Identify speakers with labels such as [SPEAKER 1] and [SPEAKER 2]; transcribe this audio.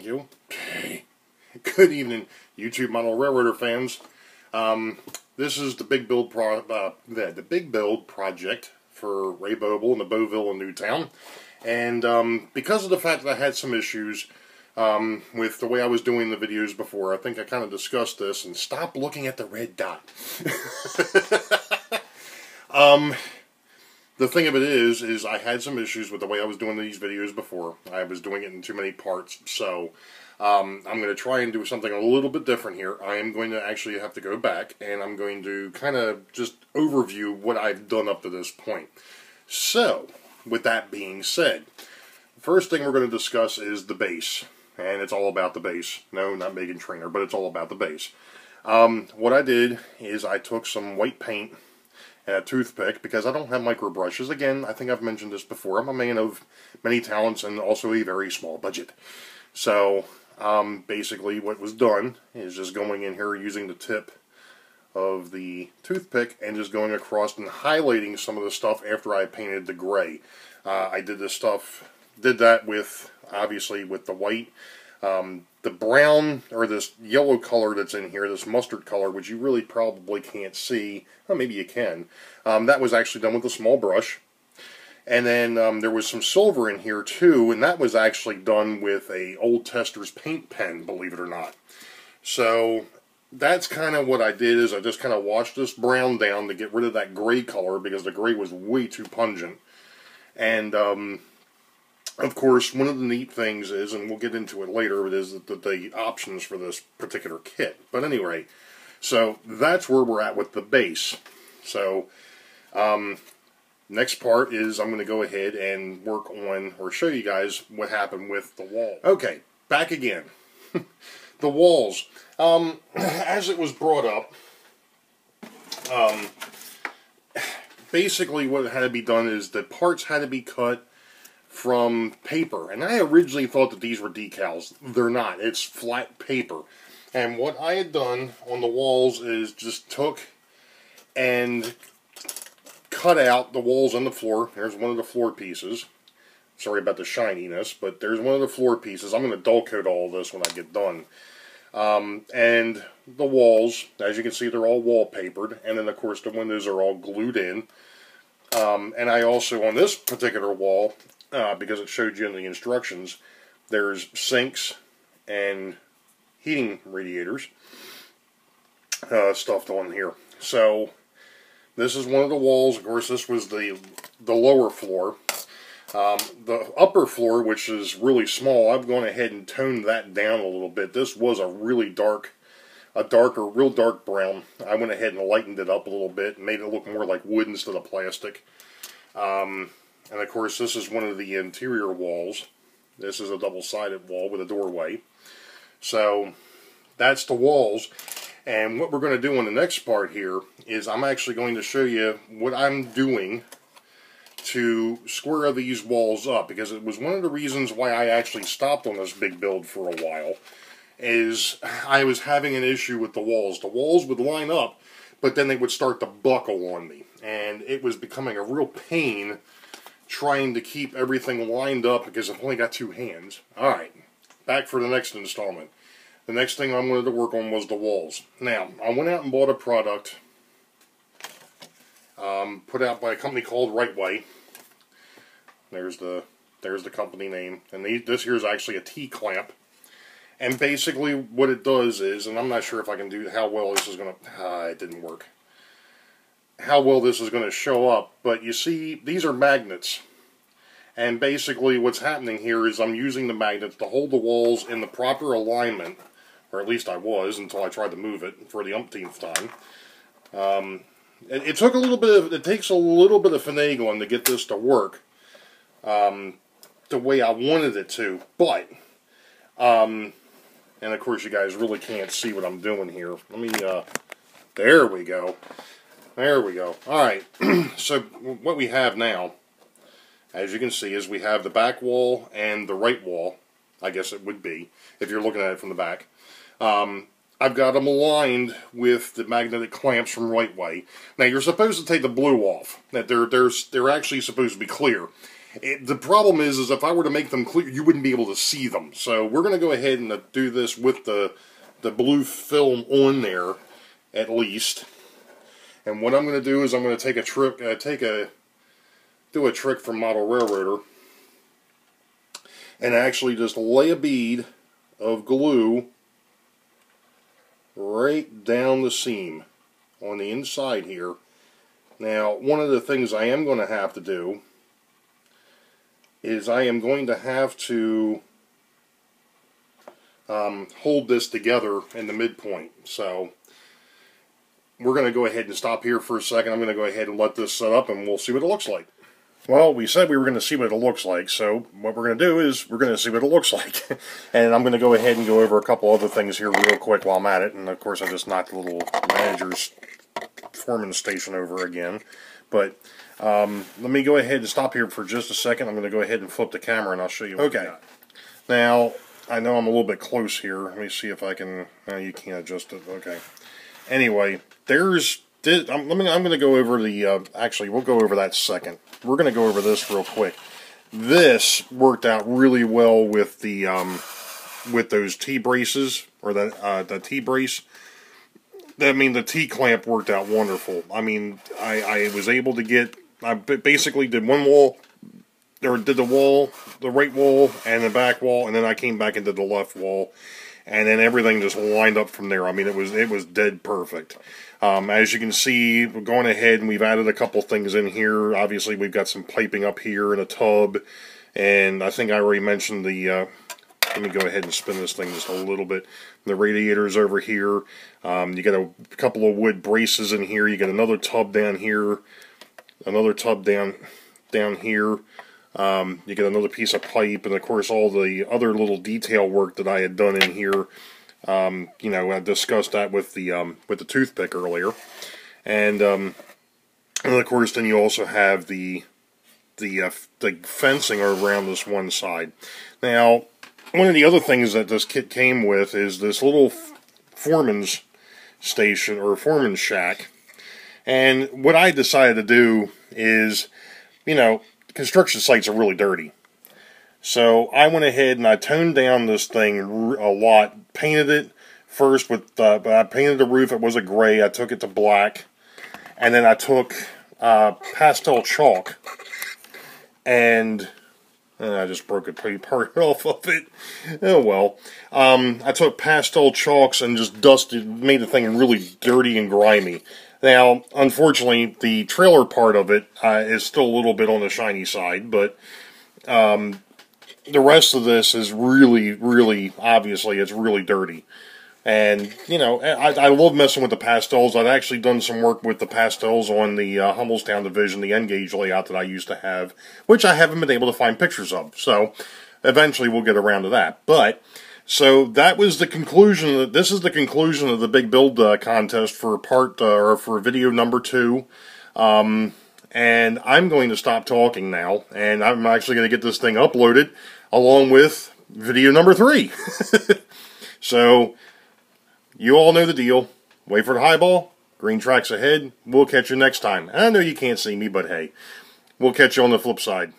[SPEAKER 1] you. Good evening, YouTube Model Railroader fans. This is the big build project for Ray Boble and the Beauville in Newtown. And because of the fact that I had some issues with the way I was doing the videos before, I think I kind of discussed this. And stop looking at the red dot. The thing of it is I had some issues with the way I was doing these videos before. I was doing it in too many parts, so I'm going to try and do something a little bit different here. I am going to actually have to go back, and I'm going to kind of just overview what I've done up to this point. So, with that being said, the first thing we're going to discuss is the base, and it's all about the base. No, not Megan Trainor, but it's all about the base. What I did is I took some white paint and a toothpick, because I don't have micro brushes. Again, I think I've mentioned this before. I'm a man of many talents and also a very small budget. So, basically what was done is just going in here using the tip of the toothpick and just going across and highlighting some of the stuff after I painted the gray. I did that with, obviously, with the white. The brown, or this yellow color that's in here, this mustard color, which you really probably can't see, well, maybe you can, that was actually done with a small brush. And then there was some silver in here too, and that was actually done with a old Tester's paint pen, believe it or not. So that's kind of what I did, is I just kind of washed this brown down to get rid of that gray color, because the gray was way too pungent. And of course, one of the neat things is, and we'll get into it later, is the options for this particular kit. But anyway, so that's where we're at with the base. So, next part is I'm going to go ahead and work on, or show you guys what happened with the wall. Okay, back again. The walls. As it was brought up, basically what had to be done is the parts had to be cut from paper, and I originally thought that these were decals. They're not. It's flat paper. And what I had done on the walls is just took and cut out the walls on the floor. There's one of the floor pieces. Sorry about the shininess, but there's one of the floor pieces. I'm going to dull coat all of this when I get done. And the walls, as you can see, they're all wallpapered, and then of course the windows are all glued in. And I also, on this particular wall, because it showed you in the instructions, there's sinks and heating radiators stuffed on here. So this is one of the walls. Of course, this was the lower floor. The upper floor, which is really small, I've gone ahead and toned that down a little bit. This was a really real dark brown. I went ahead and lightened it up a little bit and made it look more like wood instead of plastic. And of course, this is one of the interior walls. This is a double-sided wall with a doorway. So that's the walls. And what we're going to do on the next part here is I'm actually going to show you what I'm doing to square these walls up, because it was one of the reasons why I actually stopped on this big build for a while, is I was having an issue with the walls. The walls would line up, but then they would start to buckle on me, and it was becoming a real pain trying to keep everything lined up, because I've only got two hands. Alright, back for the next installment. The next thing I wanted to work on was the walls. Now, I went out and bought a product put out by a company called Right Way. There's the company name. And this here is actually a T-clamp. And basically what it does is, and I'm not sure if I can do how well this is going to... it didn't work. How well this is going to show up. But you see, these are magnets. And basically what's happening here is I'm using the magnets to hold the walls in the proper alignment. Or at least I was, until I tried to move it for the umpteenth time. It takes a little bit of finagling to get this to work the way I wanted it to, but and of course you guys really can't see what I'm doing here. Let me there we go. Alright, so what we have now, as you can see, is we have the back wall and the right wall, I guess it would be, if you're looking at it from the back. I've got them aligned with the magnetic clamps from Right Way. Now, you're supposed to take the blue off. They're actually supposed to be clear. The problem is if I were to make them clear, you wouldn't be able to see them. So we're going to go ahead and do this with the blue film on there, at least. And what I'm going to do is I'm going to take a trick, do a trick from Model Railroader, and actually just lay a bead of glue right down the seam on the inside here. Now, one of the things I am going to have to do is I am going to have to hold this together in the midpoint. So we're going to go ahead and stop here for a second. I'm going to go ahead and let this set up and we'll see what it looks like. Well, we said we were going to see what it looks like, so what we're going to do is we're going to see what it looks like. And I'm going to go ahead and go over a couple other things here real quick while I'm at it. And of course I just knocked the little manager's foreman station over again. But let me go ahead and stop here for just a second. I'm going to go ahead and flip the camera and I'll show you what we got. Now, I know I'm a little bit close here. Let me see if I can... you can't adjust it. Okay. Anyway, there's... I'm going to go over the... actually, we'll go over that second. We're going to go over this real quick. This worked out really well with the with those T-braces, or the T-brace. I mean, the T-clamp worked out wonderful. I mean, I was able to get... I basically did one wall, or did the wall, the right wall, and the back wall, and then I came back and did the left wall. And then everything just lined up from there. I mean, it was dead perfect. As you can see, we're going ahead and we've added a couple things in here. Obviously, we've got some piping up here in a tub. And I think I already mentioned the... let me go ahead and spin this thing just a little bit. The radiator's over here. You got a couple of wood braces in here. You got another tub down here. Another tub down here. You get another piece of pipe, and of course all the other little detail work that I had done in here. You know, I discussed that with the toothpick earlier, and of course then you also have the fencing around this one side. Now, one of the other things that this kit came with is this little foreman's station, or foreman's shack. And what I decided to do is, you know, construction sites are really dirty. So I went ahead and I toned down this thing a lot. Painted it first with, I painted the roof. It was a gray. I took it to black. And then I took pastel chalk. And I just broke a part off of it. Oh well. I took pastel chalks and just made the thing really dirty and grimy. Now, unfortunately, the trailer part of it is still a little bit on the shiny side, but the rest of this is really, really, obviously, it's really dirty. And, you know, I love messing with the pastels. I've actually done some work with the pastels on the Hummelstown division, the N-gauge layout that I used to have, which I haven't been able to find pictures of. So, eventually we'll get around to that. But... so that was the conclusion. This is the conclusion of the big build contest for for video number 2. And I'm going to stop talking now, and I'm actually going to get this thing uploaded along with video number 3. So you all know the deal. Wait for the highball. Green tracks ahead. We'll catch you next time. And I know you can't see me, but hey, we'll catch you on the flip side.